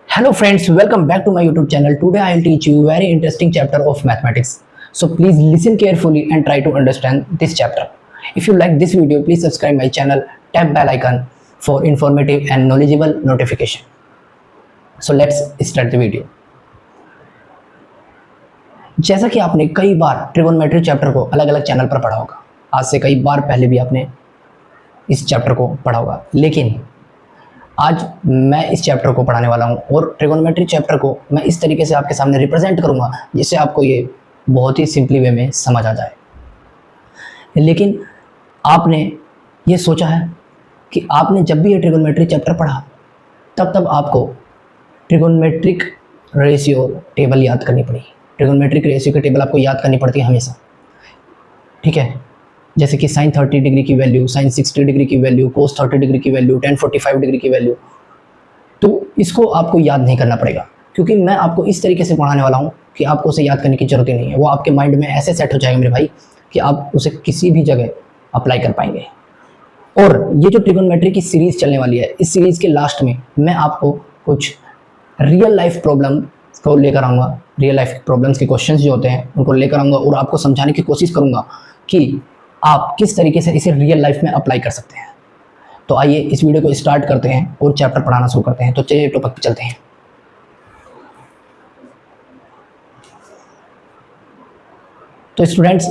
Hello friends, welcome back to my YouTube channel. Today I will teach you very interesting chapter of mathematics. So please listen carefully and try to understand this chapter. If you like this video, please subscribe my channel, tap bell icon for informative and knowledgeable notification. So let's start the video. जैसा कि आपने कई बार trigonometry chapter को अलग अलग channel पर पढ़ा होगा, आज से कई बार पहले भी आपने इस चैप्टर को पढ़ा होगा, लेकिन आज मैं इस चैप्टर को पढ़ाने वाला हूं और ट्रिगोनोमेट्री चैप्टर को मैं इस तरीके से आपके सामने रिप्रेजेंट करूंगा जिससे आपको ये बहुत ही सिंपली वे में समझ आ जाए। लेकिन आपने ये सोचा है कि आपने जब भी ये ट्रिगोनोमेट्री चैप्टर पढ़ा तब आपको ट्रिगोनोमेट्रिक रेशियो टेबल याद करनी पड़ी। ट्रिगोनोमेट्रिक रेशियो की टेबल आपको याद करनी पड़ती है हमेशा, ठीक है। जैसे कि साइन 30 डिग्री की वैल्यू, साइन 60 डिग्री की वैल्यू, कोस 30 डिग्री की वैल्यू, टेन 45 डिग्री की वैल्यू। तो इसको आपको याद नहीं करना पड़ेगा क्योंकि मैं आपको इस तरीके से पढ़ाने वाला हूँ कि आपको उसे याद करने की जरूरत ही नहीं है। वो आपके माइंड में ऐसे सेट हो जाएगा मेरे भाई कि आप उसे किसी भी जगह अप्लाई कर पाएंगे। और ये जो ट्रिगोनोमेट्री की सीरीज़ चलने वाली है, इस सीरीज़ के लास्ट में मैं आपको कुछ रियल लाइफ प्रॉब्लम को लेकर आऊँगा। रियल लाइफ प्रॉब्लम्स के क्वेश्चंस जो होते हैं उनको लेकर आऊँगा और आपको समझाने की कोशिश करूँगा कि आप किस तरीके से इसे रियल लाइफ में अप्लाई कर सकते हैं। तो आइए इस वीडियो को स्टार्ट करते हैं और चैप्टर पढ़ाना शुरू करते हैं। तो चलिए टॉपिक पे चलते हैं। तो स्टूडेंट्स,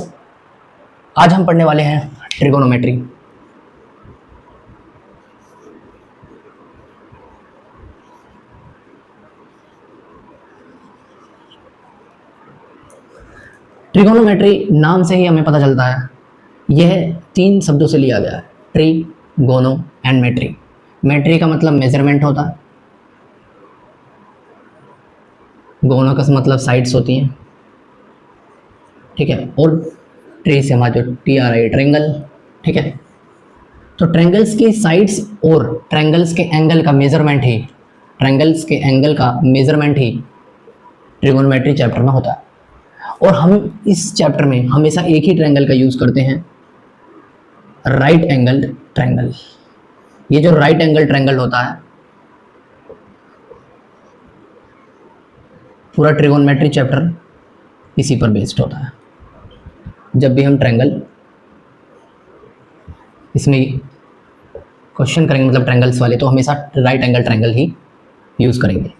आज हम पढ़ने वाले हैं ट्रिगोनोमेट्री। ट्रिगोनोमेट्री नाम से ही हमें पता चलता है यह 3 शब्दों से लिया गया है, ट्री, गोनो एंड मेट्री। मेट्री का मतलब मेजरमेंट होता है, गोनो का मतलब साइड्स होती हैं, ठीक है, और ट्री से हमारा जो टी आ रहा है ट्रेंगल, ठीक है। तो ट्रेंगल्स की साइड्स और ट्रेंगल्स के एंगल का मेजरमेंट ही ट्रिगोनोमेट्री चैप्टर में होता है। और हम इस चैप्टर में हमेशा एक ही ट्रायंगल का यूज़ करते हैं, राइट एंगल ट्रायंगल। ये जो राइट एंगल ट्रायंगल होता है, पूरा ट्रिगोनोमेट्री चैप्टर इसी पर बेस्ड होता है। जब भी हम ट्रायंगल इसमें क्वेश्चन करेंगे, मतलब ट्रायंगल्स वाले, तो हमेशा राइट एंगल ट्रायंगल ही यूज़ करेंगे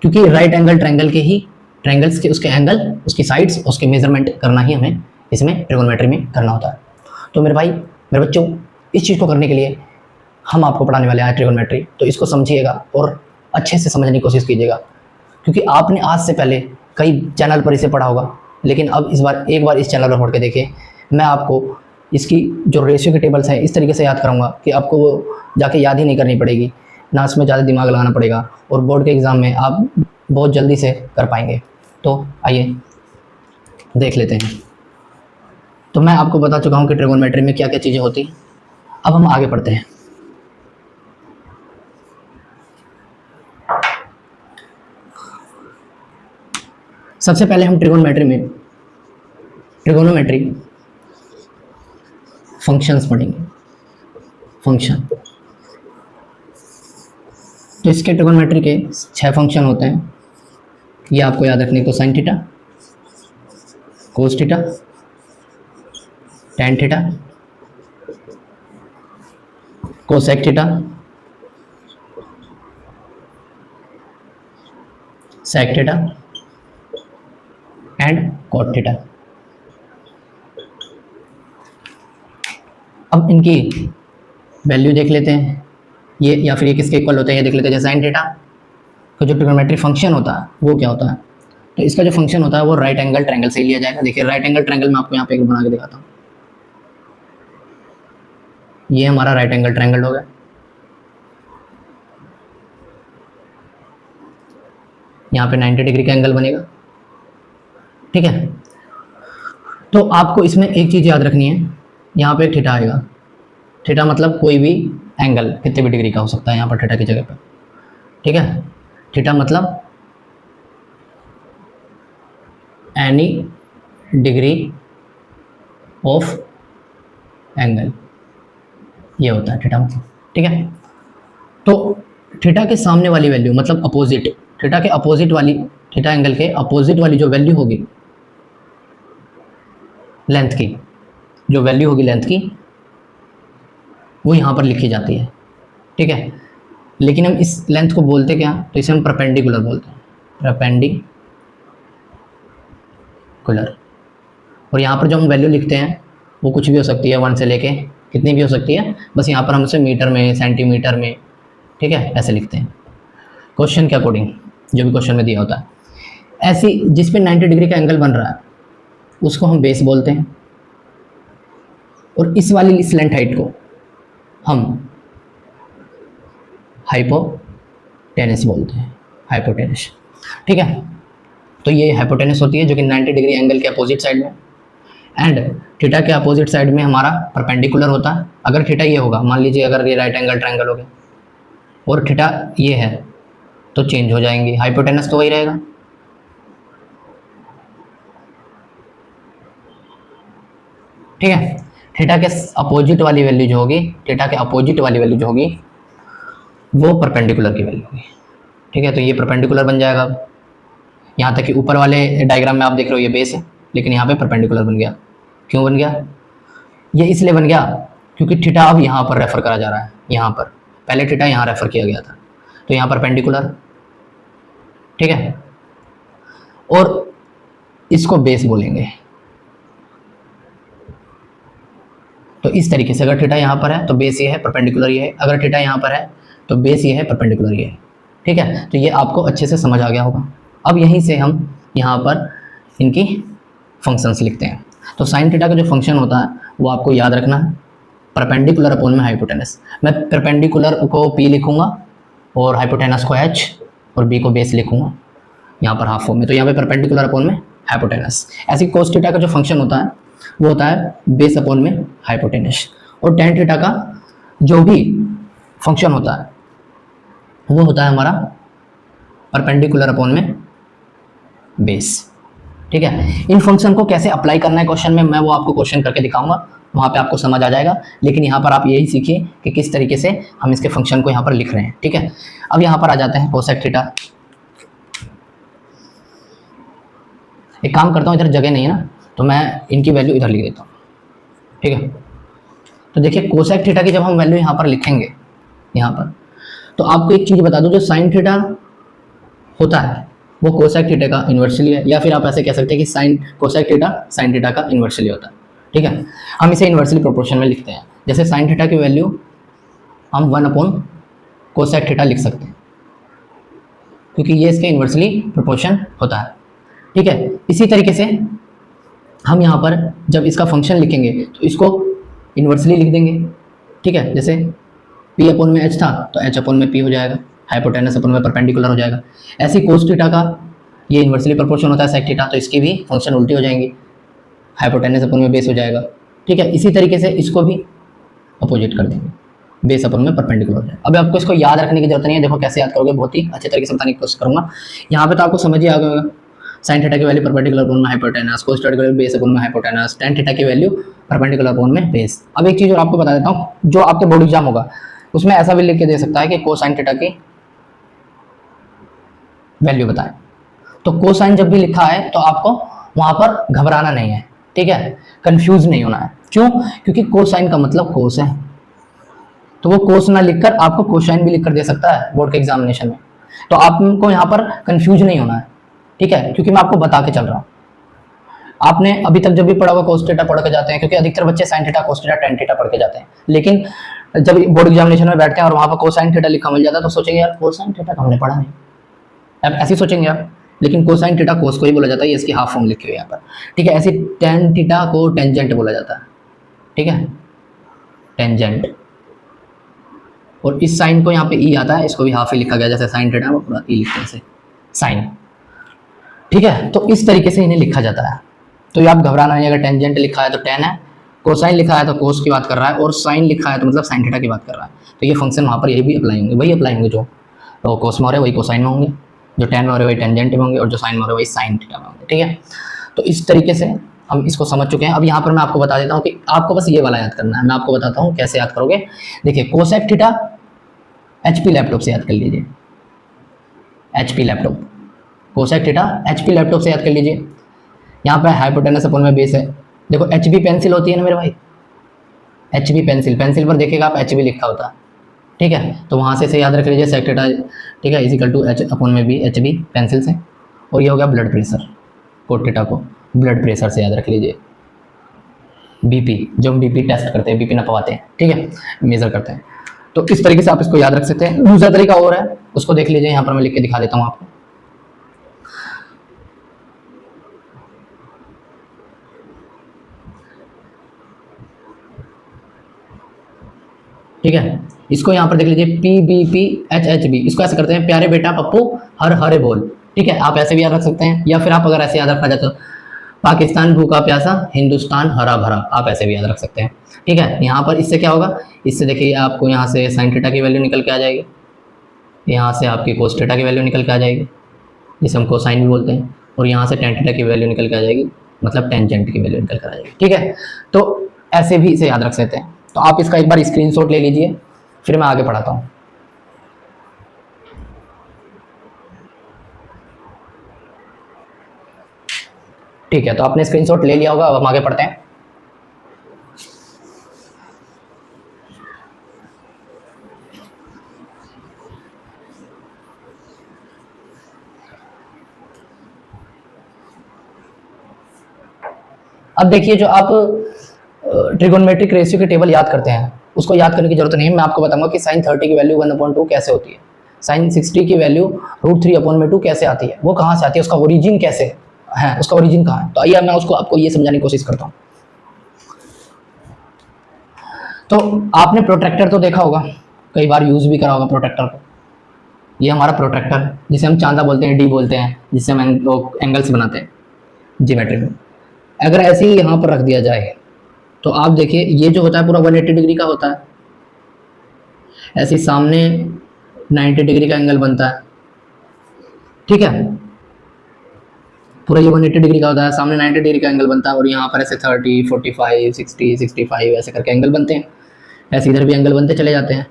क्योंकि राइट एंगल ट्रायंगल के ही ट्रायंगल्स के उसके एंगल, उसकी साइड्स, उसके मेजरमेंट करना ही हमें इसमें ट्रिगोनोमेट्री में करना होता है। तो मेरे भाई, मेरे बच्चों, इस चीज़ को करने के लिए हम आपको पढ़ाने वाले हैं ट्रिगोनोमेट्री। तो इसको समझिएगा और अच्छे से समझने की कोशिश कीजिएगा क्योंकि आपने आज से पहले कई चैनल पर इसे पढ़ा होगा, लेकिन अब एक बार इस चैनल पर पढ़ के देखिए। मैं आपको इसकी जो रेशियो की टेबल्स हैं इस तरीके से याद कराऊंगा कि आपको वो जाके याद ही नहीं करनी पड़ेगी, ना उसमें ज़्यादा दिमाग लगाना पड़ेगा और बोर्ड के एग्ज़ाम में आप बहुत जल्दी से कर पाएंगे। तो आइए देख लेते हैं। तो मैं आपको बता चुका हूँ कि ट्रिगोनोमेट्री में क्या क्या चीज़ें होती। अब हम आगे बढ़ते हैं। सबसे पहले हम ट्रिगोनोमेट्री फंक्शंस पढ़ेंगे। फंक्शन, तो इसके ट्रिगोनोमेट्री के 6 फंक्शन होते हैं। ये आपको याद रखने को sine theta, cos theta, tan theta, cosec theta, sec theta and cot theta. अब इनकी वैल्यू देख लेते हैं, ये या फिर ये किसके इक्वल होते हैं ये देख लेते हैं। जैसे साइन थीटा का जो ट्रिगोनोमेट्री फंक्शन होता है वो क्या होता है, तो इसका जो फंक्शन होता है वो राइट एंगल ट्रायंगल से ही लिया जाएगा। देखिए राइट एंगल ट्रायंगल में आपको यहाँ पे एक बना के दिखाता हूँ। ये हमारा राइट एंगल ट्रायंगल हो गया। यहाँ पे 90 डिग्री का एंगल बनेगा, ठीक है। तो आपको इसमें एक चीज़ याद रखनी है, यहाँ पे थीटा आएगा। थीटा मतलब कोई भी एंगल कितने भी डिग्री का हो सकता है यहाँ पर थीटा की जगह पर, ठीक है। थीटा मतलब एनी डिग्री ऑफ एंगल, ये होता है थीटा मतलब, ठीक है। तो थीटा के सामने वाली वैल्यू मतलब अपोजिट, थीटा के अपोजिट वाली, थीटा एंगल के अपोजिट वाली जो वैल्यू होगी लेंथ की, जो वैल्यू होगी लेंथ की, वो यहाँ पर लिखी जाती है, ठीक है। लेकिन हम इस लेंथ को बोलते क्या, तो इसे हम परपेंडिकुलर बोलते हैं, परपेंडिकुलर। और यहाँ पर जो हम वैल्यू लिखते हैं वो कुछ भी हो सकती है, 1 से लेके कितनी भी हो सकती है, बस यहाँ पर हम उसे मीटर में, सेंटीमीटर में, ठीक है, ऐसे लिखते हैं क्वेश्चन के अकॉर्डिंग, जो भी क्वेश्चन में दिया होता है। ऐसी जिस पे 90 डिग्री का एंगल बन रहा है उसको हम बेस बोलते हैं, और इस वाली इस लेंथ हाइट को हम हाइपोटेनस बोलते हैं, हाइपोटेनस, ठीक है। तो ये हाइपोटेनस होती है जो कि 90 डिग्री एंगल के अपोजिट साइड में, एंड थीटा के अपोजिट साइड में हमारा परपेंडिकुलर होता है। अगर थीटा ये होगा, मान लीजिए अगर ये राइट एंगल ट्रायंगल हो गया और थीटा ये है, तो चेंज हो जाएंगे, हाइपोटेनस तो वही रहेगा, ठीक है। थीटा के अपोजिट वाली वैल्यू जो होगी, थीटा के अपोजिट वाली वैल्यू जो होगी वो परपेंडिकुलर की वैल्यू होगी, ठीक है। तो ये परपेंडिकुलर बन जाएगा। यहाँ तक कि ऊपर वाले डायग्राम में आप देख रहे हो ये बेस है, लेकिन यहाँ पे परपेंडिकुलर बन गया। क्यों बन गया? ये इसलिए बन गया क्योंकि थीटा अब यहाँ पर रेफर करा जा रहा है, यहाँ पर पहले थीटा यहाँ रेफर किया गया था, तो यहाँ परपेंडिकुलर, ठीक है। और इसको बेस बोलेंगे। तो इस तरीके से अगर थीटा यहाँ पर है तो बेस ये है, परपेंडिकुलर ये है, अगर थीटा यहाँ पर है तो बेस ये है, परपेंडिकुलर ये है, ठीक है। तो ये आपको अच्छे से समझ आ गया होगा। अब यहीं से हम यहाँ पर इनकी फंक्शंस लिखते हैं। तो साइन थीटा का जो फंक्शन होता है वो आपको याद रखना है, परपेंडिकुलर अपॉन में हाइपोटेनस। मैं परपेंडिकुलर को p लिखूंगा और हाइपोटेनस को h और b को बेस लिखूंगा यहाँ पर हाफ फॉर्म में, तो यहाँ पे परपेंडिकुलर अपॉन में हाइपोटेनस। ऐसी कोस थीटा का जो फंक्शन होता है वो होता है बेस अपॉन में हाइपोटेनस, और टेन थीटा का जो भी फंक्शन होता है वो होता है हमारा परपेंडिकुलर अपॉन में बेस, ठीक है। इन फंक्शन को कैसे अप्लाई करना है क्वेश्चन में, मैं वो आपको क्वेश्चन करके दिखाऊंगा, वहाँ पे आपको समझ आ जाएगा। लेकिन यहाँ पर आप यही सीखिए कि किस तरीके से हम इसके फंक्शन को यहाँ पर लिख रहे हैं, ठीक है। अब यहाँ पर आ जाते हैं कोसेक थीटा। एक काम करता हूँ, इधर जगह नहीं है ना, तो मैं इनकी वैल्यू इधर लिख देता हूँ, ठीक है। तो देखिए कोसेक थीटा की जब हम वैल्यू यहाँ पर लिखेंगे यहाँ पर, तो आपको एक चीज़ बता दूँ, जो साइन थीटा होता है वो कोसेक थीटा का इन्वर्सली है, या फिर आप ऐसे कह सकते हैं कि sine cosec theta sine theta का इन्वर्सली होता है, ठीक है। हम इसे इन्वर्सली प्रोपोर्शन में लिखते हैं। जैसे साइन थीटा की वैल्यू हम 1 अपॉन कोसेक थीटा लिख सकते हैं, क्योंकि ये इसके इन्वर्सली प्रोपोर्शन होता है, ठीक है। इसी तरीके से हम यहाँ पर जब इसका फंक्शन लिखेंगे तो इसको इन्वर्सली लिख देंगे, ठीक है। जैसे p अपॉन में h था तो h अपॉन में p हो जाएगा, हाइपोटेनस अपॉन में परपेंडिकुलर हो जाएगा। ऐसे कोस थीटा का ये इन्वर्सली प्रोपोर्शन होता है सेक थीटा, तो इसकी भी फंक्शन उल्टी हो जाएंगी, हाइपोटेनस अपॉन में बेस हो जाएगा, ठीक है। इसी तरीके से इसको भी अपोजिट कर देंगे, बेस अपॉन में परपेंडिकुलर हो जाएगा। अब आपको इसको याद रखने की जरूरत नहीं है, देखो कैसे याद करोगे, बहुत ही अच्छे तरीके से बताने की कोशिश करूँगा। यहाँ पे तो आपको समझ ही आ गया, साइन थीटा की वैल्यू परपेंडिकुलर अपॉन में हाइपोटेनस, कोस थीटा की वैल्यू बेस अपॉन में हाइपोटेनस, टेन थीटा की वैल्यू परपेंडिकुलर अपॉन में बेस। अब एक चीज़ और आपको बता देता हूँ, जो आपके बोर्ड एग्जाम होगा उसमें ऐसा भी लिख के दे सकता है कि कोसाइन थीटा की वैल्यू बताएं। तो कोसाइन जब भी लिखा है तो आपको वहां पर घबराना नहीं है, ठीक है, कंफ्यूज नहीं होना है। क्यों? क्योंकि कोसाइन का मतलब कोस है, तो वो कोस ना लिखकर आपको कोसाइन भी लिखकर दे सकता है बोर्ड के एग्जामिनेशन में। तो आपको यहाँ पर कंफ्यूज नहीं होना है, ठीक है, क्योंकि मैं आपको बता के चल रहा हूँ। आपने अभी तक जब भी पढ़ा हुआ कोस थीटा पढ़ के जाते हैं, क्योंकि अधिकतर बच्चे sign theta cos theta tan theta पढ़ के जाते हैं, लेकिन जब बोर्ड एग्जामिनेशन में बैठते हैं और वहां पर कोसाइन थीटा लिखा मिल जाता है तो सोचेंगे यार कोसाइन थीटा तो हमने पढ़ा नहीं, अब ऐसे सोचेंगे आप। लेकिन कोसाइन थीटा कोस को ही बोला जाता है, ये इसकी हाफ फॉर्म लिखी हुई है यहाँ पर, ठीक है। ऐसे टेन थीटा को टेंजेंट बोला जाता है, ठीक है, टेंजेंट। और इस साइन को यहाँ पे ई आता है, इसको भी हाफ ही लिखा गया, जैसे साइन थीटा वो पूरा ई लिखते हैं साइन, ठीक है। तो इस तरीके से इन्हें लिखा जाता है। तो ये आप घबराना नहीं, अगर टेंजेंट लिखा है तो टेन है, कोसाइन लिखा है तो कोस की बात कर रहा है, और साइन लिखा है तो मतलब साइन थीटा की बात कर रहा है। तो ये फंक्शन वहाँ पर यही भी अप्लाई होंगे, वही अप्लाई होंगे, जो तो कोस में हो रहे वही कोसाइन में होंगे, जो टेन में हो रहे वही टेंजेंट में होंगे, और जो साइन में हो रहे वही साइन थीटा में होंगे, ठीक है। तो इस तरीके से हम इसको समझ चुके हैं। अब यहाँ पर मैं आपको बता देता हूँ कि आपको बस ये वाला याद करना है। मैं आपको बताता हूँ कैसे याद करोगे। देखिए कोसेक थीटा HP लैपटॉप से याद कर लीजिए, HP laptop, cosec theta HP laptop से याद कर लीजिए। यहाँ पे हाइपोटेनस अपॉन में बेस है। देखो HB पेंसिल होती है ना मेरे भाई, HB पेंसिल, पेंसिल पर देखिएगा आप HB लिखा होता है, ठीक है, तो वहाँ से याद रख लीजिए सेक थीटा, ठीक है, इजिकल टू H अपॉन में B, HB पेंसिल से। और ये हो गया ब्लड प्रेशर, कोट थीटा को ब्लड प्रेशर से याद रख लीजिए। BP, जो हम BP टेस्ट करते हैं, BP नपवाते हैं, ठीक है, मेजर करते हैं, तो इस तरीके से आप इसको याद रख सकते हैं। दूसरा तरीका और है, उसको देख लीजिए, यहाँ पर मैं लिख के दिखा देता हूँ आपको। ठीक है, इसको यहाँ पर देख लीजिए PBPHHB, इसको ऐसे करते हैं, प्यारे बेटा पप्पू हर हरे बोल, ठीक है, आप ऐसे भी याद रख सकते हैं। या फिर आप अगर ऐसे याद रखना चाहते हो, पाकिस्तान भूखा प्यासा, हिंदुस्तान हरा भरा, आप ऐसे भी याद रख सकते हैं, ठीक है। यहाँ पर इससे क्या होगा, इससे देखिए आपको यहाँ से साइन थीटा की वैल्यू निकल के आ जाएगी, यहाँ से आपकी कोस थीटा की वैल्यू निकल के आ जाएगी, जिसे हम कोसाइन भी बोलते हैं, और यहाँ से टेन थीटा की वैल्यू निकल के आ जाएगी, मतलब टेंजेंट की वैल्यू निकल कर आ जाएगी, ठीक है। तो ऐसे भी इसे याद रख सकते हैं। तो आप इसका एक बार स्क्रीनशॉट ले लीजिए, फिर मैं आगे पढ़ाता हूँ। ठीक है, तो आपने स्क्रीनशॉट ले लिया होगा, अब हम आगे पढ़ते हैं। अब देखिए, जो आप ट्रिगोनोमेट्रिक रेशियो के टेबल याद करते हैं, उसको याद करने की जरूरत नहीं है। मैं आपको बताऊंगा कि साइन 30 की वैल्यू 1/2 कैसे होती है, साइन 60 की वैल्यू √3/2 कैसे आती है, वो कहाँ से आती है, उसका ओरिजिन कैसे है, उसका ओरिजिन कहाँ है। तो आइए मैं उसको आपको ये समझाने की कोशिश करता हूँ। तो आपने प्रोट्रैक्टर तो देखा होगा, कई बार यूज भी करा होगा प्रोट्रैक्टर को। ये हमारा प्रोट्रैक्टर, जिसे हम चांदा बोलते हैं, डी बोलते हैं, जिससे हम एंगल्स बनाते हैं ज्योमेट्री में। अगर ऐसे ही यहाँ पर रख दिया जाए तो आप देखिए, ये जो होता है पूरा 180 डिग्री का होता है, ऐसे सामने 90 डिग्री का एंगल बनता है, ठीक है, पूरा ये 180 डिग्री का होता है, सामने 90 डिग्री का एंगल बनता है, और यहाँ पर ऐसे 30, 45, 60, 65 ऐसे करके एंगल बनते हैं, ऐसे इधर भी एंगल बनते चले जाते हैं।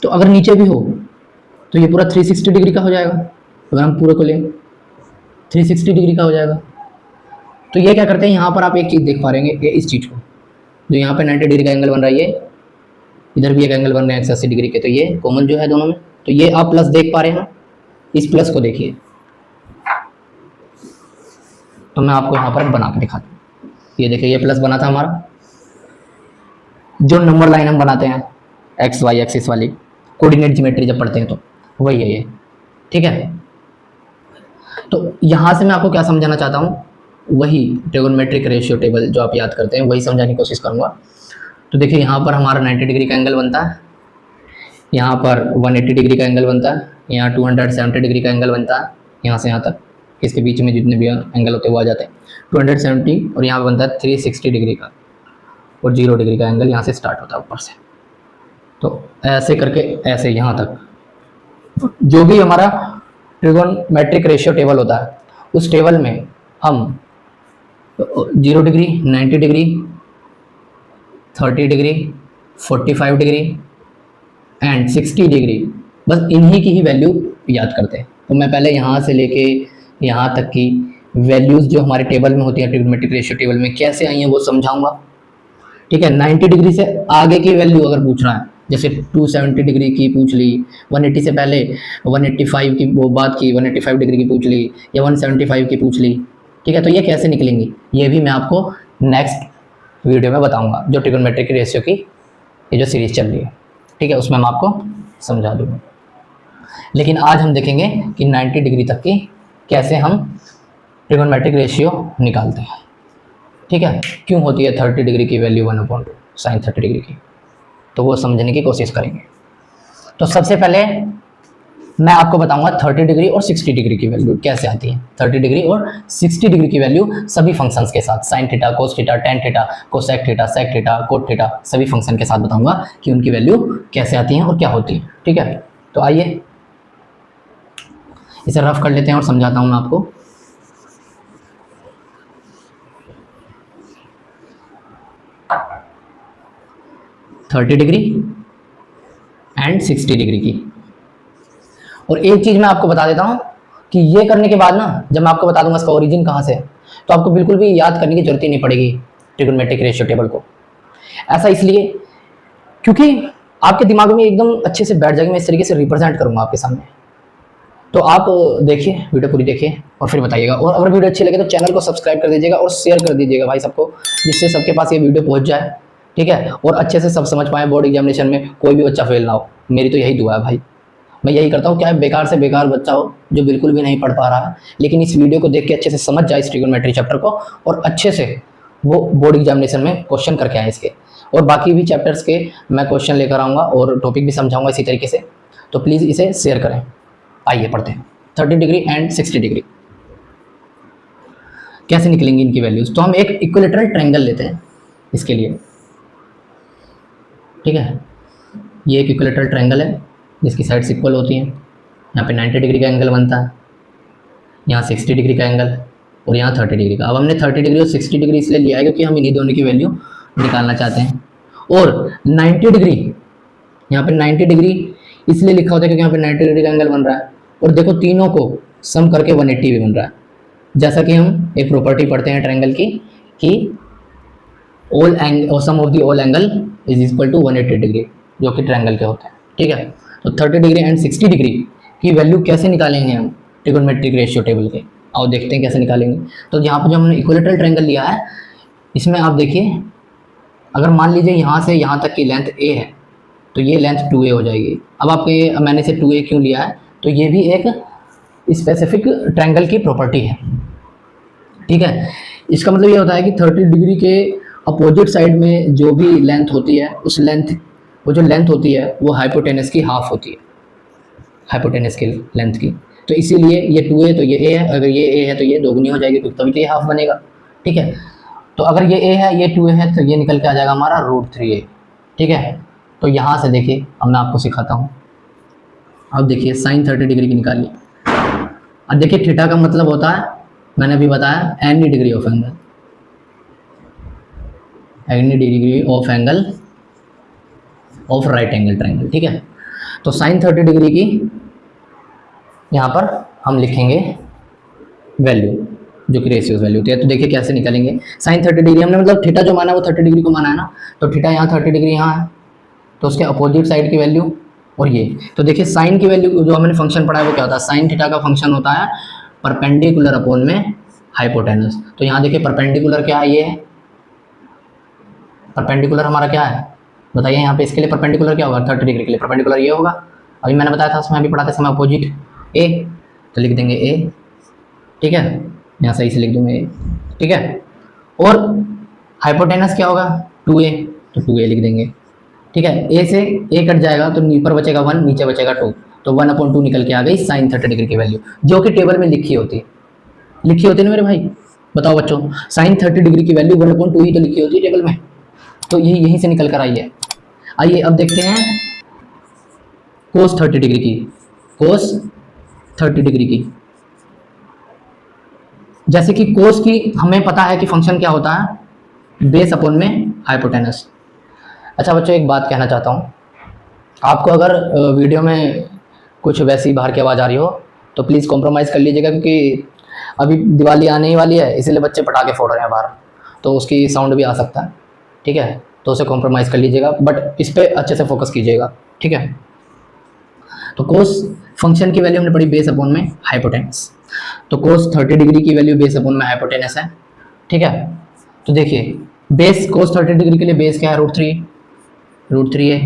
तो अगर नीचे भी हो तो ये पूरा 360 डिग्री का हो जाएगा। अगर हम पूरे को लें 360 डिग्री का हो जाएगा। तो ये क्या करते हैं, यहाँ पर आप एक चीज़ देख पा रहे हैं, इस चीज़ को, जो यहाँ पे 90 डिग्री का एंगल बन रहा है, ये इधर भी एक एंगल बन रहे हैं 180 डिग्री के, तो ये कॉमन जो है दोनों में, तो ये आप प्लस देख पा रहे हैं। इस प्लस को देखिए, तो मैं आपको यहाँ पर बना के दिखाता हूँ। ये देखिए, ये प्लस बना था हमारा, जो नंबर लाइन हम बनाते हैं एक्स वाई एक्सिस वाली, कोऑर्डिनेट ज्योमेट्री जब पढ़ते हैं तो वही है ये, ठीक है। तो यहाँ से मैं आपको क्या समझाना चाहता हूँ, वही ट्रिगोनोमेट्रिक रेशियो टेबल जो आप याद करते हैं वही समझाने की कोशिश करूँगा। तो देखिए, यहाँ पर हमारा 90 डिग्री का एंगल बनता है, यहाँ पर 180 डिग्री का एंगल बनता है, यहाँ 270 डिग्री का एंगल बनता है, यहाँ से यहाँ तक, इसके बीच में जितने भी एंगल होते हैं वो आ जाते हैं 270, और यहाँ पर बनता है 360 डिग्री का, और 0 डिग्री का एंगल यहाँ से स्टार्ट होता है ऊपर से। तो ऐसे करके ऐसे यहाँ तक जो भी हमारा ट्रिगोनोमेट्रिक रेशियो टेबल होता है, उस टेबल में हम 0 degree, 90 degree, 30 degree, 45 degree and 60 degree, बस इन्हीं की ही वैल्यू याद करते हैं। तो मैं पहले यहाँ से लेके यहाँ तक की वैल्यूज़ जो हमारे टेबल में होती है, ट्रिगोनोमेट्रिक रेशियो टेबल में कैसे आई हैं वो समझाऊंगा, ठीक है। 90 डिग्री से आगे की वैल्यू अगर पूछ रहा है, जैसे 270 डिग्री की पूछ ली, 180 से पहले 185 की वो बात की, 185 डिग्री की पूछ ली, या 175 की पूछ ली, ठीक है। तो ये कैसे निकलेंगी, ये भी मैं आपको नेक्स्ट वीडियो में बताऊंगा, जो ट्रिगोनोमेट्रिक रेशियो की ये जो सीरीज़ चल रही है, ठीक है, उसमें मैं आपको समझा दूँगा। लेकिन आज हम देखेंगे कि 90 डिग्री तक की कैसे हम ट्रिगोनोमेट्रिक रेशियो निकालते हैं, ठीक है। क्यों होती है 30 डिग्री की वैल्यू 1/2 साइन 30 डिग्री की, तो वो समझने की कोशिश करेंगे। तो सबसे पहले मैं आपको बताऊंगा 30 डिग्री और 60 डिग्री की वैल्यू कैसे आती है। 30 डिग्री और 60 डिग्री की वैल्यू सभी फंक्शंस के साथ, sine theta, cos theta, tan theta, cosec theta, sec theta, cot theta, सभी फंक्शन के साथ बताऊंगा कि उनकी वैल्यू कैसे आती है और क्या होती है, ठीक है। तो आइए इसे रफ कर लेते हैं और समझाता हूँ मैं आपको। 30 डिग्री एंड 60 डिग्री की। और एक चीज़ मैं आपको बता देता हूँ कि ये करने के बाद ना, जब मैं आपको बता दूंगा इसका ओरिजिन कहाँ से है, तो आपको बिल्कुल भी याद करने की जरूरत ही नहीं पड़ेगी ट्रिगोनोमेट्रिक रेशियो टेबल को। ऐसा इसलिए क्योंकि आपके दिमाग में एकदम अच्छे से बैठ जाएगी, मैं इस तरीके से रिप्रेजेंट करूंगा आपके सामने। तो आप देखिए, वीडियो पूरी देखिए और फिर बताइएगा। और अगर वीडियो अच्छी लगे तो चैनल को सब्सक्राइब कर दीजिएगा और शेयर कर दीजिएगा भाई सबको, जिससे सबके पास ये वीडियो पहुंच जाए, ठीक है। और अच्छे से सब समझ पाए, बोर्ड एग्जामिनेशन में कोई भी बच्चा फेल ना हो। मेरी तो यही दुआ है भाई, मैं यही करता हूँ। क्या है, बेकार से बेकार बच्चा हो जो बिल्कुल भी नहीं पढ़ पा रहा है, लेकिन इस वीडियो को देख के अच्छे से समझ जाए इस ट्रिगोनोमेट्री चैप्टर को, और अच्छे से वो बोर्ड एग्जामिनेशन में क्वेश्चन करके आए इसके। और बाकी भी चैप्टर्स के मैं क्वेश्चन लेकर आऊँगा और टॉपिक भी समझाऊंगा इसी तरीके से, तो प्लीज़ इसे शेयर करें। आइए पढ़ते हैं। 30 डिग्री एंड 60 डिग्री कैसे निकलेंगी इनकी वैल्यूज। तो हम एक इक्विलेटरल ट्रायंगल लेते हैं इसके लिए, ठीक है। ये एक इक्विलेटरल ट्रायंगल है जिसकी साइड्स इक्वल होती हैं। यहाँ पे 90 डिग्री का एंगल बनता है, यहाँ 60 डिग्री का एंगल, और यहाँ 30 डिग्री का। अब हमने 30 डिग्री और 60 डिग्री इसलिए लिया है क्योंकि हम इन्हीं दोनों की वैल्यू निकालना चाहते हैं। और 90 डिग्री, यहाँ पे 90 डिग्री इसलिए लिखा होता है क्योंकि यहाँ पे 90 डिग्री का एंगल बन रहा है। और देखो तीनों को सम करके 180 भी बन रहा है। जैसा कि हम एक प्रॉपर्टी पढ़ते हैं ट्रायंगल की कि all angle, sum of the all angle is equal to 180 degree, जो कि ट्रायंगल के होते हैं, ठीक है। तो 30 डिग्री एंड 60 डिग्री की वैल्यू कैसे निकालेंगे हम ट्रिगोनोमेट्रिक रेशियो टेबल के, आओ देखते हैं कैसे निकालेंगे। तो यहाँ पर जो हमने इक्विलेटरल ट्रायंगल लिया है, इसमें आप देखिए, अगर मान लीजिए यहाँ से यहाँ तक की लेंथ a है तो ये लेंथ 2a हो जाएगी। अब आपके मैंने से 2a क्यों लिया है, तो ये भी एक स्पेसिफिक ट्रायंगल की प्रॉपर्टी है, ठीक है। इसका मतलब ये होता है कि 30 डिग्री के अपोजिट साइड में जो भी लेंथ होती है, उस लेंथ, वो जो लेंथ होती है वो हाइपोटेनस की हाफ होती है, हाइपोटेनस की लेंथ की। तो इसीलिए ये 2a तो ये a है, अगर ये a है तो ये दोगुनी हो जाएगी, क्योंकि तभी तो ये हाफ बनेगा, ठीक है। तो अगर ये a है, ये 2a है, तो ये निकल के आ जाएगा हमारा √3a, ठीक है। तो यहाँ से देखिए, अब मैं आपको सिखाता हूँ। अब देखिए sin 30 डिग्री की निकालिए। अब देखिए थीटा का मतलब होता है, मैंने अभी बताया, any degree of angle, any degree of angle of right angle triangle, ठीक है। तो sin 30 डिग्री की यहाँ पर हम लिखेंगे वैल्यू, जो कि रेशियोज वैल्यू होती है। तो देखिए कैसे निकालेंगे। sin 30 डिग्री हमने मतलब थीटा जो माना है वो 30 डिग्री को माना है ना, तो थीटा यहाँ 30 डिग्री यहाँ है, तो उसके अपोजिट साइड की वैल्यू और ये। तो देखिए साइन की वैल्यू जो हमने फंक्शन पढ़ा है वो क्या होता है, साइन थीटा का फंक्शन होता है परपेंडिकुलर अपॉन में हाइपोटेनस। तो यहाँ देखिए परपेंडिकुलर क्या है, ये है परपेंडिकुलर हमारा क्या है, बताइए यहाँ पे। इसके लिए परपेंडिकुलर क्या होगा, 30 डिग्री के लिए परपेंडिकुलर ये होगा। अभी मैंने बताया था, उसमें अभी पढ़ाते समय अपोजिट ए, तो लिख देंगे ए, ठीक है। यहाँ सही से लिख दूंगे ए, ठीक है। और हाइपोटेनस क्या होगा 2a, तो 2a लिख देंगे, ठीक है। ए से ए कट जाएगा तो ऊपर बचेगा 1, नीचे बचेगा 2, तो 1/2 निकल के आ गई sin 30 डिग्री की वैल्यू, जो कि टेबल में लिखी होती है ना मेरे भाई। बताओ बच्चों, sin 30 डिग्री की वैल्यू 1/2 ही तो लिखी होती है टेबल में, तो ये यहीं से निकल कर आई है। आइए अब देखते हैं cos 30 डिग्री की, cos 30 डिग्री की। जैसे कि cos की हमें पता है कि फंक्शन क्या होता है, बेस अपॉन में हाइपोटेनस। अच्छा बच्चों, एक बात कहना चाहता हूँ आपको, अगर वीडियो में कुछ वैसी बाहर की आवाज़ आ रही हो तो प्लीज़ कॉम्प्रोमाइज़ कर लीजिएगा, क्योंकि अभी दिवाली आने ही वाली है, इसीलिए बच्चे पटाखे फोड़ रहे हैं बाहर, तो उसकी साउंड भी आ सकता है, ठीक है। तो उसे कॉम्प्रोमाइज़ कर लीजिएगा, बट इस पर अच्छे से फोकस कीजिएगा, ठीक है। तो कोस फंक्शन की वैल्यू हमने पढ़ी बेस अपॉन में हाइपोटेनस, तो कोस 30 डिग्री की वैल्यू बेस अपॉन में हाइपोटेनस है, ठीक है। तो देखिए बेस कोस 30 डिग्री के लिए बेस क्या है, √3a,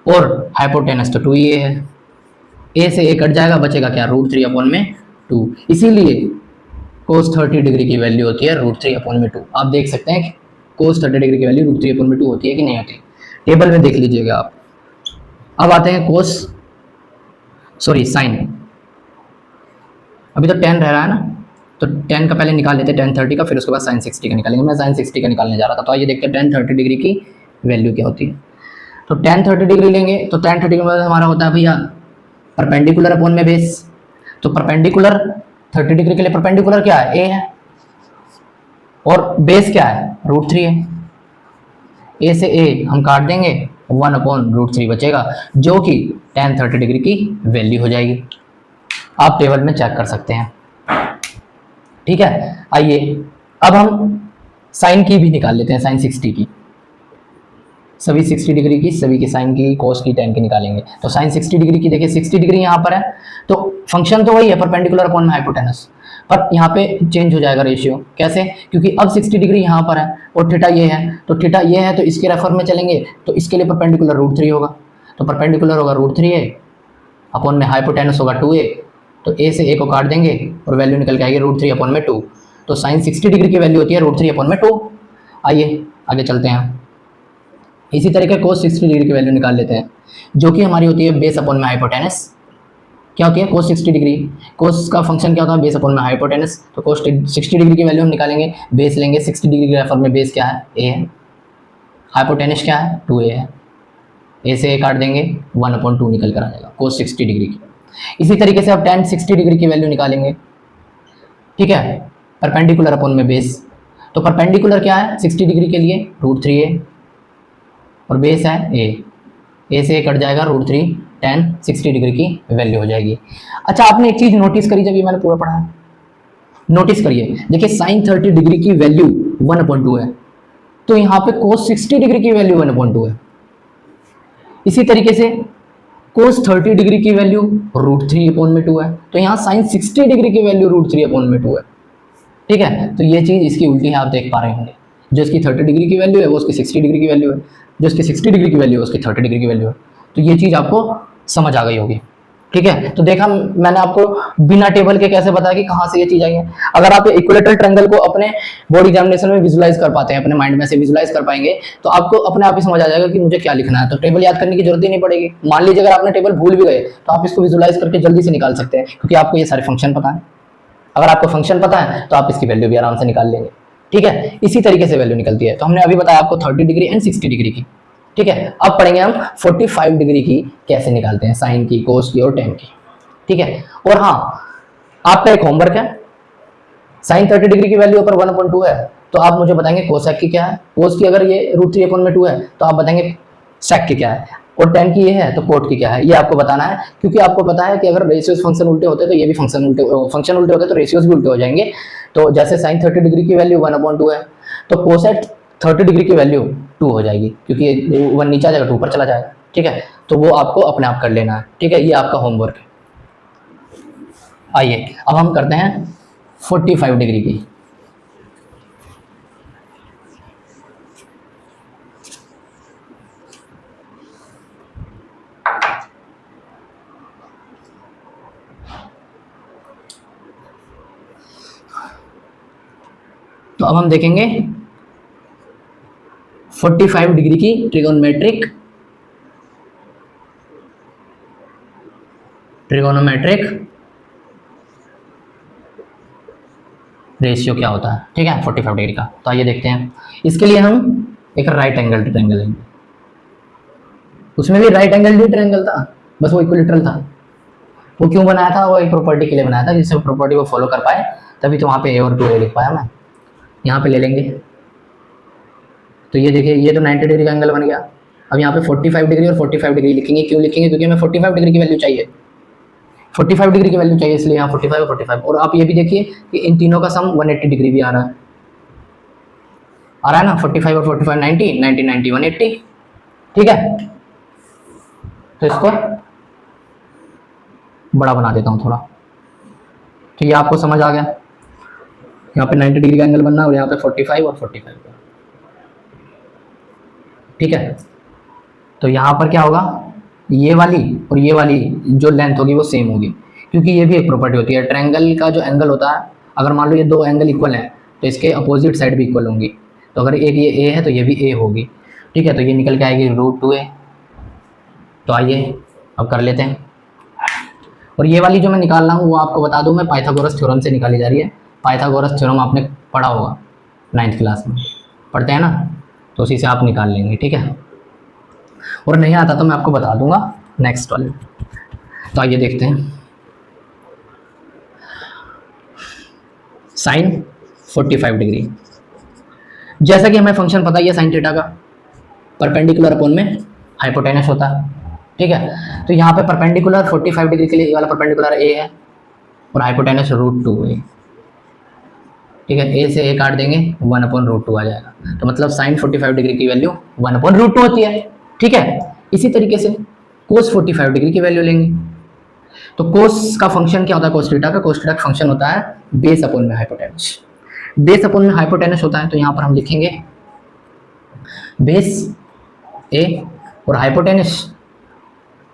और हाइपोटेनस तो 2a है। a से a कट जाएगा, बचेगा क्या, √3 अपॉन में 2। इसीलिए कोस 30 डिग्री की वैल्यू होती है √3 अपॉन में 2। आप देख सकते हैं कि कोस 30 डिग्री की वैल्यू √3 अपॉन में 2 होती है कि नहीं होती, टेबल में देख लीजिएगा आप। अब आते हैं साइन। अभी तो tan रह रहा है ना, तो tan का पहले निकाल लेते हैं, tan 30 का, फिर उसके बाद sin 60 का निकालेंगे। मैं sin 60 का निकालने जा रहा था, तो आइए देखते हैं tan 30 डिग्री की वैल्यू क्या होती है। तो tan 30 डिग्री लेंगे, तो tan 30 का मतलब हमारा होता है भैया परपेंडिकुलर अपॉन में बेस। तो परपेंडिकुलर 30 डिग्री के लिए परपेंडिकुलर क्या है, a है, और बेस क्या है, √3 है। a से a हम काट देंगे, 1/√3 बचेगा, जो कि tan 30 डिग्री की वैल्यू हो जाएगी। आप टेबल में चेक कर सकते हैं। ठीक है, आइए अब हम साइन की भी निकाल लेते हैं, साइन 60 की, सभी 60 डिग्री की, सभी की साइन की, कोस की, tan की निकालेंगे। तो साइन 60 डिग्री की देखिए 60 डिग्री यहाँ पर है, तो फंक्शन तो वही है परपेंडिकुलर अपॉन में हाइपोटेनस, पर यहाँ पे चेंज हो जाएगा रेशियो। कैसे? क्योंकि अब 60 डिग्री यहाँ पर है और थीटा ये है, तो थीटा ये है तो इसके रेफर में चलेंगे तो इसके लिए परपेंडिकुलर √3 होगा, तो परपेंडिकुलर होगा √3a अपॉन में हाइपोटेनस होगा 2a, तो a से a को काट देंगे और वैल्यू निकल के आएगी √3 अपॉन में 2। तो साइन 60 डिग्री की वैल्यू होती है √3 अपॉन में 2। आइए आगे चलते हैं। इसी तरीके कोस 60 डिग्री की वैल्यू निकाल लेते हैं, जो कि हमारी होती है बेस अपॉन में हाइपोटेनस। क्या होती है? कोस 60 डिग्री, कोस का फंक्शन क्या होता है? बेस अपॉन में हाइपोटेनस। तो कोस 60 डिग्री की वैल्यू हम निकालेंगे, बेस लेंगे 60 डिग्री के रेफर में, बेस क्या है? a है, हाइपोटेनस क्या है? 2a है, a से a काट देंगे 1/2 निकल कर आ जाएगा कोस 60 डिग्री की। इसी तरीके से अब tan 60 डिग्री की वैल्यू निकालेंगे। ठीक है, परपेंडिकुलर अपॉन में बेस, तो परपेंडिकुलर क्या है 60 डिग्री के लिए? √3a और बेस है a से a कट जाएगा √3, tan 60 डिग्री की वैल्यू हो जाएगी। अच्छा, आपने एक चीज़ नोटिस करी जब ये मैंने पूरा पढ़ा? नोटिस करिए, देखिए साइन 30 डिग्री की वैल्यू 1/2 है, तो यहाँ पे कोस 60 डिग्री की वैल्यू 1/2 है। इसी तरीके से कोस 30 डिग्री की वैल्यू √3/2 है, तो यहाँ साइन 60 डिग्री की वैल्यू √3/2 है। ठीक है, तो ये चीज़ इसकी उल्टी है, आप देख पा रहे होंगे, जो इसकी 30 डिग्री की वैल्यू है वो उसकी 60 डिग्री की वैल्यू है, जो इसकी 60 डिग्री की वैल्यू है उसकी 30 डिग्री की वैल्यू है। तो ये चीज़ आपको समझ आ गई होगी। ठीक है, तो देखा मैंने आपको बिना टेबल के कैसे बताया कि कहाँ से ये चीज़ आई है। अगर आप इक्विलेटरल ट्रायंगल को अपने बोर्ड एग्जामिनेशन में विजुलाइज कर पाते हैं, अपने माइंड में से विजुलाइज कर पाएंगे, तो आपको अपने आप ही समझ आ जाएगा कि मुझे क्या लिखना है, तो टेबल याद करने की जरूरत ही नहीं पड़ेगी। मान लीजिए अगर आपने टेबल भूल भी गए तो आप इसको विजुलाइज करके जल्दी से निकाल सकते हैं, क्योंकि आपको ये सारे फंक्शन पता है। अगर आपको फंक्शन पता है तो आप इसकी वैल्यू भी आराम से निकाल लेंगे। ठीक है, इसी तरीके से वैल्यू निकलती है। तो हमने अभी बताया आपको 30 डिग्री एंड 60 डिग्री की। ठीक है, अब पढ़ेंगे हम 45 डिग्री की कैसे निकालते हैं, साइन की, कोस की और tan की। ठीक है, और हाँ, आपका एक होमवर्क है, साइन 30 डिग्री की वैल्यू ऊपर 1/2 है, तो आप मुझे बताएंगे कोसेक की क्या है। कोस की अगर ये √3/2 है तो आप बताएंगे सेक की क्या है, और tan की ये है तो कोट की क्या है, ये आपको बताना है। क्योंकि आपको पता है कि अगर रेशियोज फंक्शन उल्टे होते तो ये भी फंक्शन उल्टे होते तो रेशियोज भी उल्टे हो जाएंगे। तो जैसे साइन 30 डिग्री की वैल्यू 1/2 है, तो कोसेक 30 डिग्री की वैल्यू 2 हो जाएगी, क्योंकि 1 नीचे आ जाएगा 2 ऊपर चला जाएगा। ठीक है, तो वो आपको अपने आप कर लेना है। ठीक है, ये आपका होमवर्क है। आइए अब हम करते हैं 45 डिग्री की। तो अब हम देखेंगे 45 डिग्री की ट्रिगोनोमेट्रिक रेशियो क्या होता है। ठीक है, 45 डिग्री का। तो आइए देखते हैं। इसके लिए हम एक राइट एंगल ट्रायंगल लेंगे। उसमें भी राइट एंगल ट्रायंगल था, बस वो इक्विलेटरल था। वो क्यों बनाया था? वो एक प्रॉपर्टी के लिए बनाया था, जिससे प्रॉपर्टी को फॉलो कर पाए, तभी तो वहाँ पे a और 2a लिख पाया मैं। यहाँ पे ले लेंगे, तो ये देखिए, ये तो 90 डिग्री का एंगल बन गया। अब यहाँ पे 45 डिग्री और 45 डिग्री लिखेंगे। क्यों लिखेंगे? क्योंकि हमें 45 डिग्री की वैल्यू चाहिए, 45 डिग्री की वैल्यू चाहिए, इसलिए यहाँ 45 और 45। और आप ये भी देखिए कि इन तीनों का सम 180 डिग्री भी आ रहा है ना। 45 और 45 90, 90 90 180। ठीक है, तो इसको बड़ा बना देता हूँ थोड़ा, तो ये आपको समझ आ गया। यहाँ पे 90 डिग्री का एंगल बनना है और यहाँ पे 45 और 45 का। ठीक है, तो यहाँ पर क्या होगा, ये वाली और ये वाली जो लेंथ होगी वो सेम होगी, क्योंकि ये भी एक प्रॉपर्टी होती है। ट्रायंगल का जो एंगल होता है, अगर मान लो ये दो एंगल इक्वल हैं तो इसके अपोजिट साइड भी इक्वल होंगी। तो अगर एक ये ए है तो ये भी ए होगी। ठीक है, तो ये निकल के आएगी √2a। तो आइए अब कर लेते हैं। और ये वाली जो मैं निकाल रहा हूँ वो आपको बता दूँ, मैं पाइथागोरस थ्योरम से निकाली जा रही है। पाइथागोरस थ्योरम आपने पढ़ा होगा 9th क्लास में, पढ़ते हैं ना, तो उसी से आप निकाल लेंगे। ठीक है, और नहीं आता तो मैं आपको बता दूंगा नेक्स्ट वाले। तो आइए देखते हैं। साइन 45 डिग्री, जैसा कि हमें फंक्शन पता ही है साइन थीटा का, परपेंडिकुलर अपॉन में हाइपोटेनस होता है, ठीक है। तो यहाँ पे परपेंडिकुलर 45 डिग्री के लिए ये वाला परपेंडिकुलर ए है और हाइपोटेनस √2 है, ठीक है। ए से ए काट देंगे 1/√2 आ जाएगा, तो मतलब साइन 45 डिग्री की वैल्यू 1/√2 होती है, ठीक है। इसी तरीके से कोस 45 डिग्री की वैल्यू लेंगे, तो कोस का फंक्शन क्या होता है, कोस थीटा का, कोस थीटा का फंक्शन होता है बेस अपॉन में हाइपोटेनस, बेस अपॉन में हाइपोटेनस होता है। तो यहाँ पर हम लिखेंगे बेस ए और हाइपोटेनस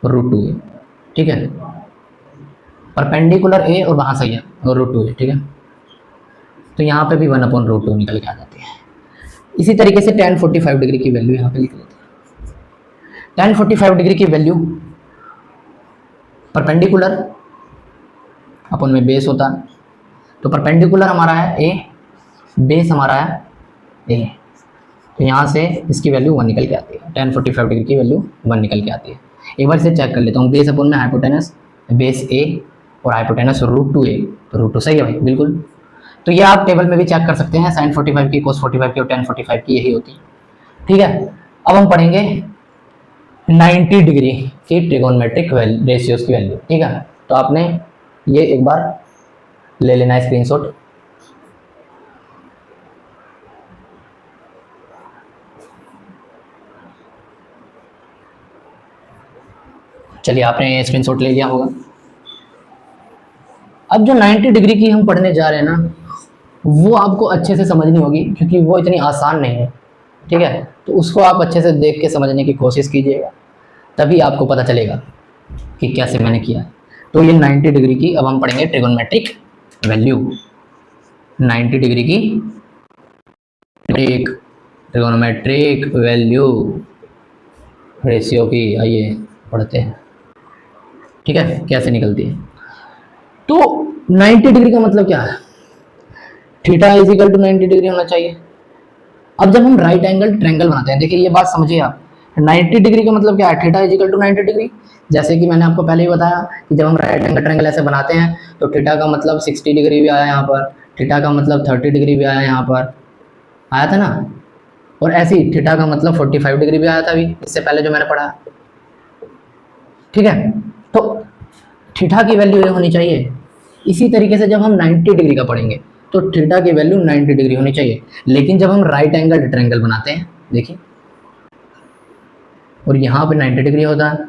√2 है, ठीक है। परपेंडिकुलर ए और वहाँ सही है और √2 है, ठीक है। तो यहाँ पे भी 1/√2 निकल के आ जाती है। इसी तरीके से tan 45 डिग्री की वैल्यू यहाँ पे लिख लेते हैं। tan 45 डिग्री की वैल्यू परपेंडिकुलर अपन में बेस होता है, तो परपेंडिकुलर हमारा है ए, बेस हमारा है ए, तो यहाँ से इसकी वैल्यू 1 निकल के आती है। tan 45 डिग्री की वैल्यू 1 निकल के आती है। एक बार इसे चेक कर लेता हूँ, बेस अपन में हाइपोटेनस, बेस ए और हाइपोटेनस √2 है, तो √2 सही है भाई, बिल्कुल। तो ये आप टेबल में भी चेक कर सकते हैं, साइन 45 की, कोस 45 की और tan 45 की यही होती है, ठीक है। अब हम पढ़ेंगे 90 डिग्री की ट्रिगोनोमेट्रिक रेशियोज की वैल्यू, ठीक है। तो आपने ये एक बार ले लेना है स्क्रीनशॉट। चलिए आपने स्क्रीनशॉट ले लिया होगा। अब जो 90 डिग्री की हम पढ़ने जा रहे हैं ना, वो आपको अच्छे से समझनी होगी क्योंकि वो इतनी आसान नहीं है, ठीक है। तो उसको आप अच्छे से देख के समझने की कोशिश कीजिएगा, तभी आपको पता चलेगा कि कैसे मैंने किया है। तो ये 90 डिग्री की अब हम पढ़ेंगे ट्रिगोनोमेट्रिक वैल्यू, 90 डिग्री की ट्रिगोनोमेट्रिक वैल्यू रेशियो की, आइए पढ़ते हैं, ठीक है, कैसे निकलती है। तो 90 डिग्री का मतलब क्या है, थीटा इजिकल टू 90 डिग्री होना चाहिए। अब जब हम राइट एंगल ट्रायंगल बनाते हैं, देखिए ये बात समझिए आप, 90 डिग्री का मतलब क्या है, थीटा इजिकल टू 90 डिग्री। जैसे कि मैंने आपको पहले ही बताया कि जब हम राइट एंगल ट्रायंगल ऐसे बनाते हैं तो थीटा का मतलब 60 डिग्री भी आया यहाँ पर, थीटा का मतलब 30 डिग्री भी आया यहाँ पर, आया था ना। और ऐसे ही थीटा का मतलब 45 डिग्री भी आया था अभी इससे पहले जो मैंने पढ़ा, ठीक है। तो थीटा की वैल्यू ये होनी चाहिए। इसी तरीके से जब हम 90 डिग्री का पढ़ेंगे तो थीटा की वैल्यू 90 डिग्री होनी चाहिए। लेकिन जब हम राइट एंगल ट्रायंगल बनाते हैं, देखिए, और यहाँ पे 90 डिग्री होता है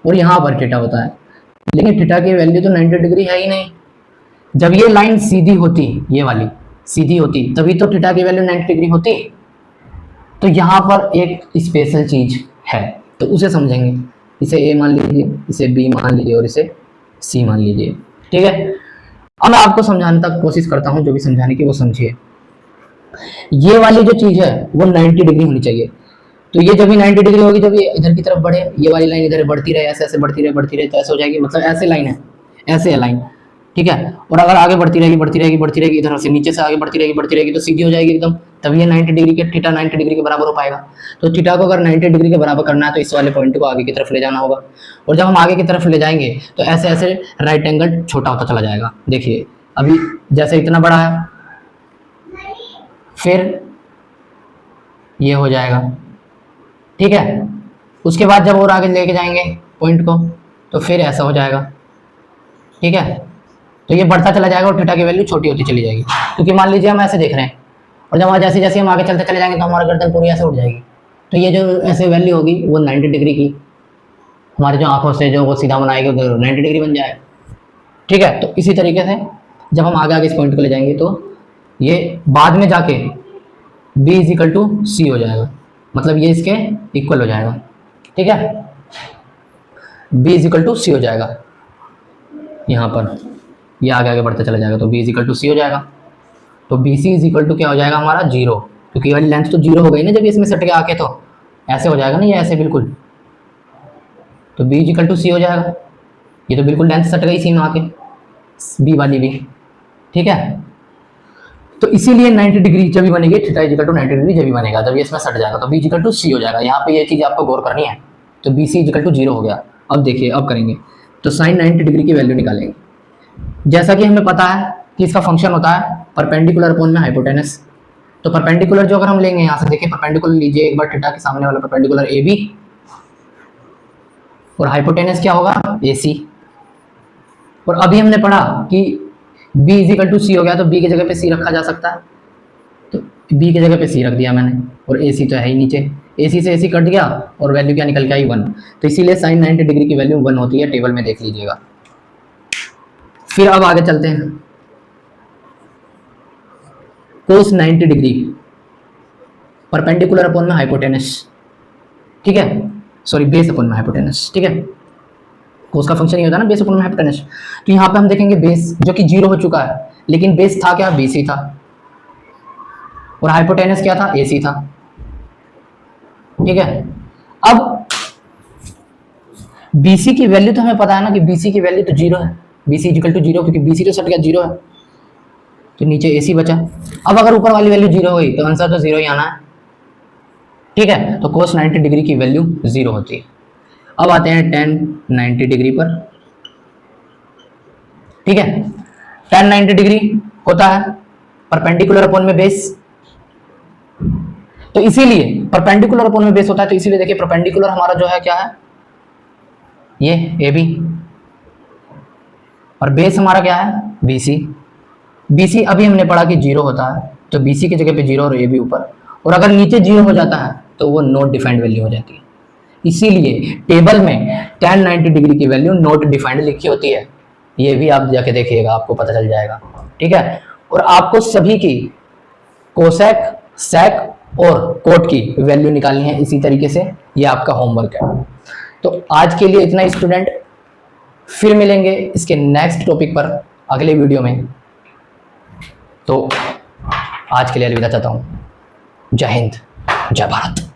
और यहाँ पर थीटा होता है, लेकिन थीटा की वैल्यू तो 90 डिग्री है ही नहीं। जब ये लाइन सीधी होती, ये वाली सीधी होती, तभी तो थीटा की वैल्यू 90 डिग्री होती। तो यहाँ पर एक स्पेशल चीज है, तो उसे समझेंगे। इसे ए मान लीजिए, इसे बी मान लीजिए और इसे सी मान लीजिए, ठीक है। अब मैं आपको समझाने तक कोशिश करता हूँ, जो भी समझाने की वो समझिए। ये वाली जो चीज है वो 90 डिग्री होनी चाहिए। तो ये जब भी 90 डिग्री होगी, जब ये इधर की तरफ बढ़े, ये वाली लाइन इधर बढ़ती रहे, ऐसे ऐसे बढ़ती रहे तो ऐसे हो जाएगी, मतलब ऐसे लाइन है, ऐसे है लाइन, ठीक है। और अगर आगे बढ़ती रहेगी इधर से नीचे से आगे बढ़ती रहेगी तो सीधी हो जाएगी एकदम, तभी ये 90 डिग्री के, थीटा 90 डिग्री के बराबर हो पाएगा। तो थीटा को अगर 90 डिग्री के बराबर करना है तो इस वाले पॉइंट को आगे की तरफ ले जाना होगा, और जब हम आगे की तरफ ले जाएंगे तो ऐसे ऐसे राइट एंगल छोटा होता चला जाएगा। देखिए अभी जैसे इतना बड़ा है, फिर ये हो जाएगा, ठीक है। उसके बाद जब और आगे लेके जाएंगे पॉइंट को तो फिर ऐसा हो जाएगा, ठीक है। तो ये बढ़ता चला जाएगा और थीटा की वैल्यू छोटी होती चली जाएगी, क्योंकि मान लीजिए हम ऐसे देख रहे हैं और जब जैसे जैसे हम आगे चलते चले जाएंगे तो हमारा गर्दन पूरी ऐसे उठ जाएगी। तो ये जो ऐसे वैल्यू होगी वो 90 डिग्री की, हमारी जो आंखों से जो वो सीधा बनाएगी वो 90 डिग्री बन जाएगा, ठीक है। तो इसी तरीके से जब हम आगे आगे इस पॉइंट को ले जाएंगे तो ये बाद में जाके b इजिकल टू सी हो जाएगा, मतलब ये इसके इक्वल हो जाएगा, ठीक है। b इजिकल टू सी हो जाएगा, यहाँ पर ये आगे आगे बढ़ते चला जाएगा तो b इजिकल टू सी हो जाएगा। तो बी सी इजिकल टू क्या हो जाएगा हमारा 0, क्योंकि ये वाली लेंथ तो 0 हो गई ना जब इसमें सट के आके, तो ऐसे हो जाएगा ना, ये ऐसे बिल्कुल। तो b इजिकल टू सी हो जाएगा, ये तो बिल्कुल लेंथ सट गई सी में आके, b वाली भी, ठीक है। तो इसीलिए 90 डिग्री जब भी बनेगी, थीटा इजिकल टू 90 डिग्री जब भी बनेगा, जब ये इसमें सट जाएगा तो b इजिकल टू सी हो जाएगा। यहाँ पे ये चीज़ आपको गौर करनी है। तो बी सी इजिकल टू 0 हो गया। अब देखिए अब करेंगे तो साइन 90 डिग्री की वैल्यू निकालेंगे। जैसा कि हमें पता है कि इसका फंक्शन होता है परपेंडिकुलर अपॉन में हाइपोटेनस। तो परपेंडिकुलर जो अगर हम लेंगे यहाँ से, देखिए परपेंडिकुलर लीजिए एक बार, थीटा के सामने वाला परपेंडिकुलर ए बी, और हाइपोटेनस क्या होगा, AC। और अभी हमने पढ़ा कि B इजिकल टू सी हो गया, तो B की जगह पे C रखा जा सकता है, तो B की जगह पे C रख दिया मैंने, और AC तो है ही नीचे, AC से AC कट गया और वैल्यू क्या निकल के आई 1। तो इसीलिए sin 90 डिग्री की वैल्यू 1 होती है, टेबल में देख लीजिएगा। फिर अब आगे चलते हैं, cos 90 डिग्री परपेंडिकुलर अपॉन में हाइपोटेनस, ठीक है, सॉरी बेस अपॉन में हाइपोटेनस, ठीक है। कोस का फंक्शन ये होता है ना, बेस अपॉन में हाइपोटेनस। तो यहाँ पे हम देखेंगे बेस जो कि 0 हो चुका है, लेकिन बेस था क्या, BC था, और हाइपोटेनस क्या था, AC था, ठीक है। अब BC की वैल्यू तो हमें पता है ना कि BC की वैल्यू तो 0 है, BC इक्वल टू 0, क्योंकि BC तो सट गया 0 है, तो नीचे AC बचा। अब अगर ऊपर वाली वैल्यू 0 हुई तो आंसर तो 0 ही आना है, ठीक है। तो cos 90 डिग्री की वैल्यू 0 होती है। अब आते हैं tan 90 डिग्री पर, ठीक है। tan 90 डिग्री होता है परपेंडिकुलर अपॉन में बेस, तो इसीलिए परपेंडिकुलर अपॉन में बेस होता है, तो इसीलिए देखिए परपेंडिकुलर हमारा जो है क्या है, ये AB, और बेस हमारा क्या है, BC। BC अभी हमने पढ़ा कि 0 होता है, तो BC की जगह पे 0 और AB ऊपर, और अगर नीचे 0 हो जाता है तो वो नॉट डिफाइंड वैल्यू हो जाती है। इसीलिए टेबल में tan 90 डिग्री की वैल्यू नॉट डिफाइंड लिखी होती है, ये भी आप जाके देखिएगा, आपको पता चल जाएगा, ठीक है। और आपको सभी की कोसेक, सेक और कोट की वैल्यू निकालनी है इसी तरीके से, ये आपका होमवर्क है। तो आज के लिए इतना स्टूडेंट, फिर मिलेंगे इसके नेक्स्ट टॉपिक पर अगले वीडियो में। तो आज के लिए अलविदा चाहता हूँ। जय हिंद, जय भारत।